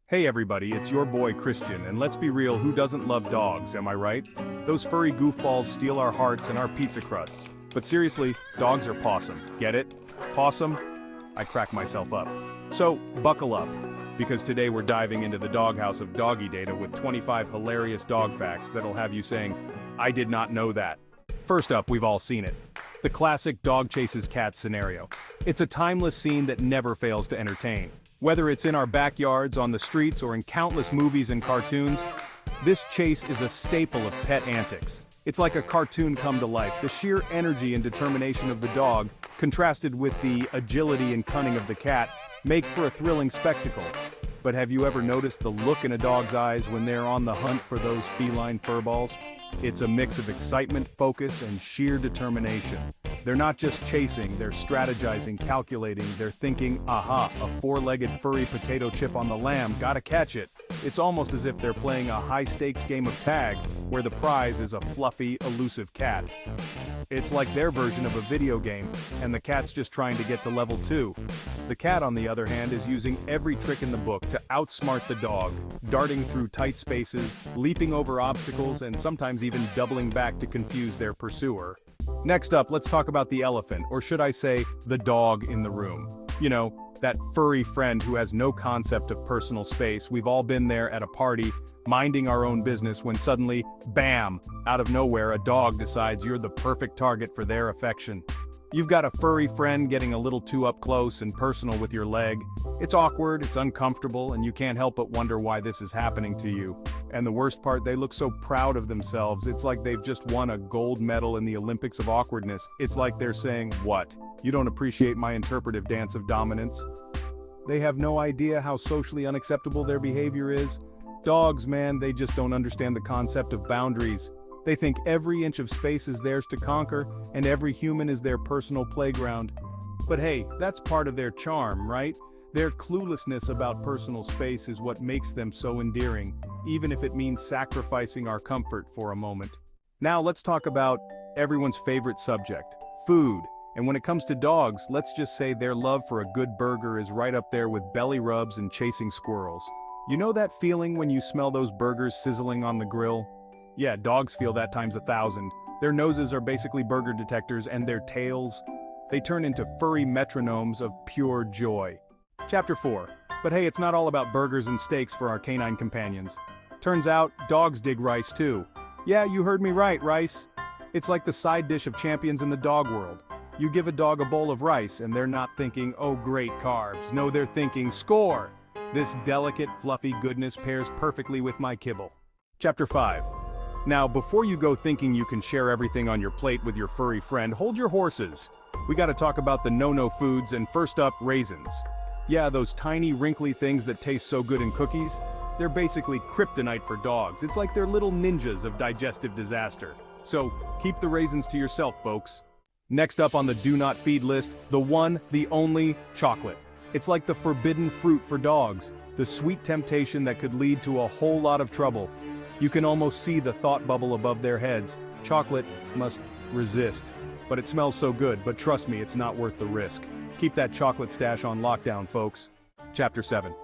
Hey everybody, it's your boy Christian, and let's be real, who doesn't love dogs, am I right? Those furry goofballs steal our hearts and our pizza crusts. But seriously, dogs are pawsome, get it? Pawsome? I crack myself up. So, buckle up, because today we're diving into the doghouse of doggy data with 25 hilarious dog facts that'll have you saying, I did not know that. First up, we've all seen it. The classic dog chases cat scenario. It's a timeless scene that never fails to entertain. Whether it's in our backyards, on the streets, or in countless movies and cartoons, this chase is a staple of pet antics. It's like a cartoon come to life. The sheer energy and determination of the dog, contrasted with the agility and cunning of the cat, make for a thrilling spectacle. But have you ever noticed the look in a dog's eyes when they're on the hunt for those feline furballs? It's a mix of excitement, focus, and sheer determination. They're not just chasing, they're strategizing, calculating, they're thinking, aha, a four-legged furry potato chip on the lamb, gotta catch it. It's almost as if they're playing a high-stakes game of tag, where the prize is a fluffy, elusive cat. It's like their version of a video game, and the cat's just trying to get to level 2. The cat, on the other hand, is using every trick in the book to outsmart the dog, darting through tight spaces, leaping over obstacles, and sometimes even doubling back to confuse their pursuer. Next up, let's talk about the elephant, or should I say, the dog in the room. You know, that furry friend who has no concept of personal space. We've all been there at a party, minding our own business when suddenly, bam, out of nowhere a dog decides you're the perfect target for their affection. You've got a furry friend getting a little too up close and personal with your leg. It's awkward, it's uncomfortable, and you can't help but wonder why this is happening to you. And the worst part, they look so proud of themselves. It's like they've just won a gold medal in the Olympics of awkwardness. It's like they're saying, what? You don't appreciate my interpretive dance of dominance? They have no idea how socially unacceptable their behavior is. Dogs, man, they just don't understand the concept of boundaries. They think every inch of space is theirs to conquer, and every human is their personal playground. But hey, that's part of their charm, right? Their cluelessness about personal space is what makes them so endearing, even if it means sacrificing our comfort for a moment. Now let's talk about everyone's favorite subject, food. And when it comes to dogs, let's just say their love for a good burger is right up there with belly rubs and chasing squirrels. You know that feeling when you smell those burgers sizzling on the grill? Yeah, dogs feel that times 1,000. Their noses are basically burger detectors, and their tails, they turn into furry metronomes of pure joy. Chapter 4. But hey, it's not all about burgers and steaks for our canine companions. Turns out, dogs dig rice too. Yeah, you heard me right, rice. It's like the side dish of champions in the dog world. You give a dog a bowl of rice, and they're not thinking, oh great carbs. No, they're thinking, score! This delicate, fluffy goodness pairs perfectly with my kibble. Chapter 5. Now, before you go thinking you can share everything on your plate with your furry friend, hold your horses. We gotta talk about the no-no foods, and first up, raisins. Yeah, those tiny, wrinkly things that taste so good in cookies. They're basically kryptonite for dogs. It's like they're little ninjas of digestive disaster. So, keep the raisins to yourself, folks. Next up on the do not feed list, the one, the only, chocolate. It's like the forbidden fruit for dogs, the sweet temptation that could lead to a whole lot of trouble. You can almost see the thought bubble above their heads. Chocolate must resist. But it smells so good, but trust me, it's not worth the risk. Keep that chocolate stash on lockdown, folks. Chapter 7.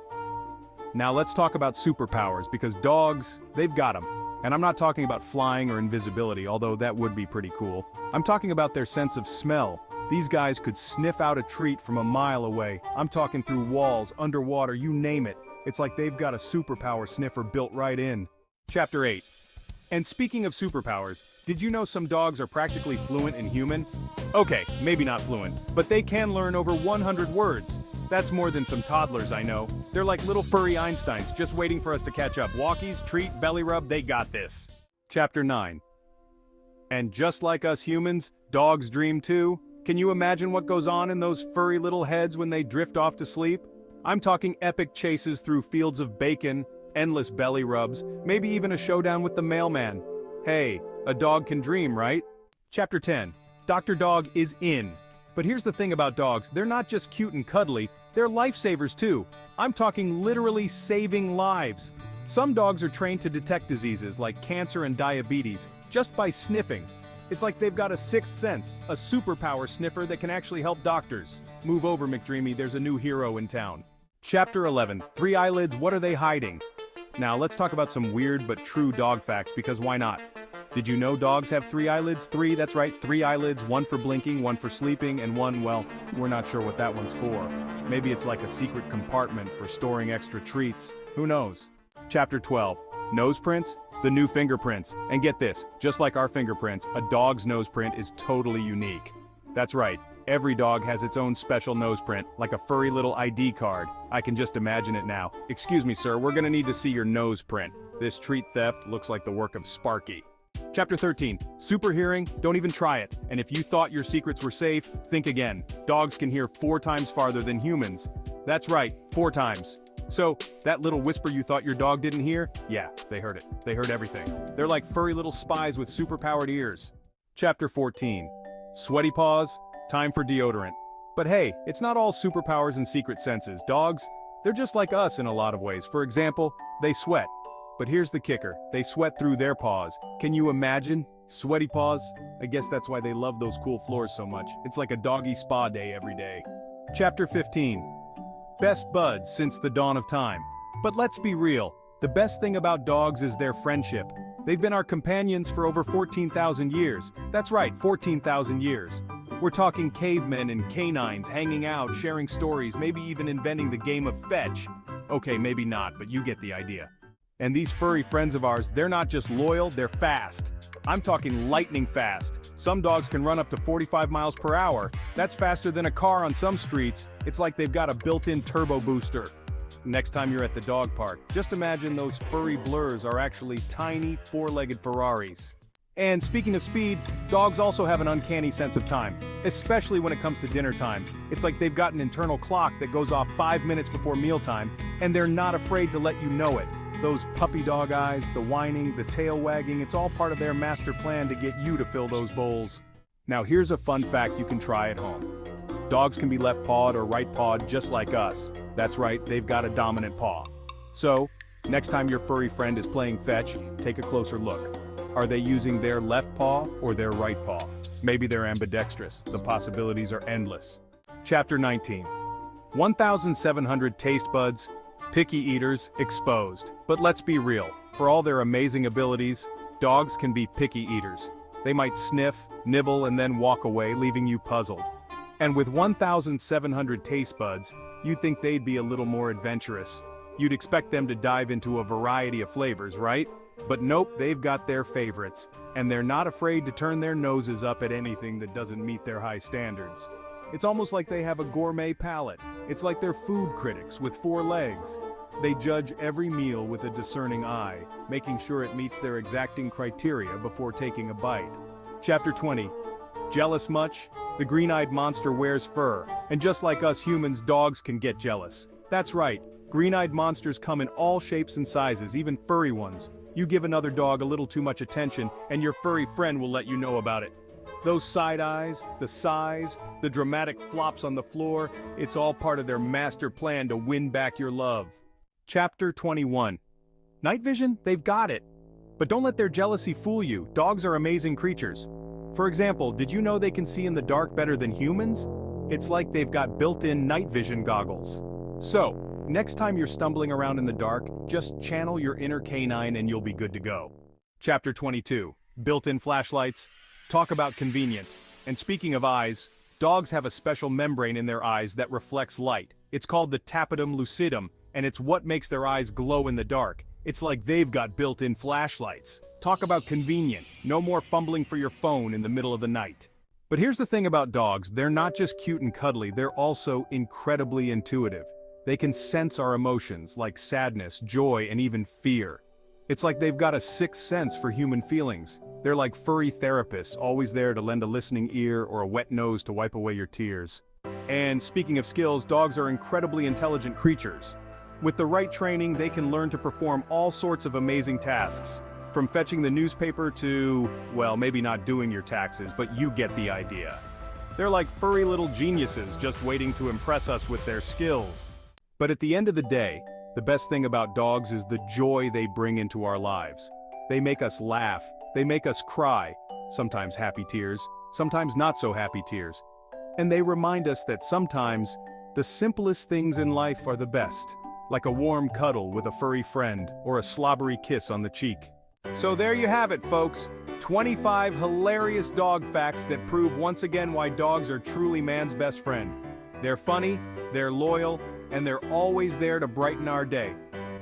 Now let's talk about superpowers, because dogs, they've got them. And I'm not talking about flying or invisibility, although that would be pretty cool. I'm talking about their sense of smell. These guys could sniff out a treat from a mile away. I'm talking through walls, underwater, you name it. It's like they've got a superpower sniffer built right in. Chapter 8. And speaking of superpowers, did you know some dogs are practically fluent in human? Okay, maybe not fluent, but they can learn over 100 words. That's more than some toddlers I know. They're like little furry Einsteins, just waiting for us to catch up. Walkies, treat, belly rub, they got this. Chapter 9. And just like us humans, dogs dream too. Can you imagine what goes on in those furry little heads when they drift off to sleep? I'm talking epic chases through fields of bacon, endless belly rubs, maybe even a showdown with the mailman. Hey, a dog can dream, right? Chapter 10. Dr. Dog is in. But here's the thing about dogs, they're not just cute and cuddly, they're lifesavers too. I'm talking literally saving lives. Some dogs are trained to detect diseases like cancer and diabetes just by sniffing. It's like they've got a sixth sense, a superpower sniffer that can actually help doctors. Move over, McDreamy, there's a new hero in town. Chapter 11, Three Eyelids, What Are They Hiding? Now let's talk about some weird but true dog facts, because why not? Did you know dogs have three eyelids? Three, that's right, three eyelids, one for blinking, one for sleeping, and one, well, we're not sure what that one's for. Maybe it's like a secret compartment for storing extra treats. Who knows? Chapter 12, Nose Prints, the new fingerprints. And get this, just like our fingerprints, a dog's nose print is totally unique. That's right, every dog has its own special nose print, like a furry little ID card. I can just imagine it now. Excuse me, sir, we're gonna need to see your nose print. This treat theft looks like the work of Sparky. Chapter 13, Super Hearing, don't even try it. And if you thought your secrets were safe, think again. Dogs can hear 4 times farther than humans. That's right, 4 times. So, that little whisper you thought your dog didn't hear? Yeah, they heard it. They heard everything. They're like furry little spies with superpowered ears. Chapter 14, Sweaty Paws, time for deodorant. But hey, it's not all superpowers and secret senses. Dogs, they're just like us in a lot of ways. For example, they sweat. But here's the kicker, they sweat through their paws. Can you imagine? Sweaty paws? I guess that's why they love those cool floors so much. It's like a doggy spa day every day. Chapter 15. Best buds since the dawn of time. But let's be real, the best thing about dogs is their friendship. They've been our companions for over 14,000 years. That's right, 14,000 years. We're talking cavemen and canines hanging out, sharing stories, maybe even inventing the game of fetch. Okay, maybe not, but you get the idea. And these furry friends of ours, they're not just loyal, they're fast. I'm talking lightning fast. Some dogs can run up to 45 miles per hour. That's faster than a car on some streets. It's like they've got a built-in turbo booster. Next time you're at the dog park, just imagine those furry blurs are actually tiny, 4-legged Ferraris. And speaking of speed, dogs also have an uncanny sense of time, especially when it comes to dinner time. It's like they've got an internal clock that goes off 5 minutes before mealtime, and they're not afraid to let you know it. Those puppy dog eyes, the whining, the tail wagging, it's all part of their master plan to get you to fill those bowls. Now here's a fun fact you can try at home. Dogs can be left-pawed or right-pawed just like us. That's right, they've got a dominant paw. So, next time your furry friend is playing fetch, take a closer look. Are they using their left paw or their right paw? Maybe they're ambidextrous. The possibilities are endless. Chapter 19. 1,700 taste buds, picky eaters, exposed. But let's be real, for all their amazing abilities, dogs can be picky eaters. They might sniff, nibble, and then walk away, leaving you puzzled. And with 1,700 taste buds, you'd think they'd be a little more adventurous. You'd expect them to dive into a variety of flavors, right? But nope, they've got their favorites, and they're not afraid to turn their noses up at anything that doesn't meet their high standards. It's almost like they have a gourmet palate. It's like they're food critics with 4 legs. They judge every meal with a discerning eye, making sure it meets their exacting criteria before taking a bite. Chapter 20. Jealous much? The green-eyed monster wears fur, and just like us humans, dogs can get jealous. That's right, green-eyed monsters come in all shapes and sizes, even furry ones. You give another dog a little too much attention, and your furry friend will let you know about it. Those side eyes, the sighs, the dramatic flops on the floor, it's all part of their master plan to win back your love. Chapter 21. Night vision? They've got it. But don't let their jealousy fool you. Dogs are amazing creatures. For example, did you know they can see in the dark better than humans? It's like they've got built-in night vision goggles. So, next time you're stumbling around in the dark, just channel your inner canine and you'll be good to go. Chapter 22. Built-in flashlights. Talk about convenient. And speaking of eyes, dogs have a special membrane in their eyes that reflects light. It's called the tapetum lucidum, and it's what makes their eyes glow in the dark. It's like they've got built-in flashlights. Talk about convenient. No more fumbling for your phone in the middle of the night. But here's the thing about dogs, they're not just cute and cuddly, they're also incredibly intuitive. They can sense our emotions, like sadness, joy, and even fear. It's like they've got a sixth sense for human feelings. They're like furry therapists, always there to lend a listening ear or a wet nose to wipe away your tears. And speaking of skills, dogs are incredibly intelligent creatures. With the right training, they can learn to perform all sorts of amazing tasks. From fetching the newspaper to, well, maybe not doing your taxes, but you get the idea. They're like furry little geniuses just waiting to impress us with their skills. But at the end of the day, the best thing about dogs is the joy they bring into our lives. They make us laugh, they make us cry, sometimes happy tears, sometimes not so happy tears. And they remind us that sometimes The simplest things in life are the best, like a warm cuddle with a furry friend or a slobbery kiss on the cheek. So there you have it, folks. 25 hilarious dog facts that prove once again why dogs are truly man's best friend. They're funny, they're loyal, and they're always there to brighten our day.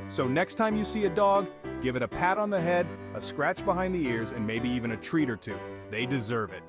So next time you see a dog, give it a pat on the head, a scratch behind the ears, and maybe even a treat or two. They deserve it.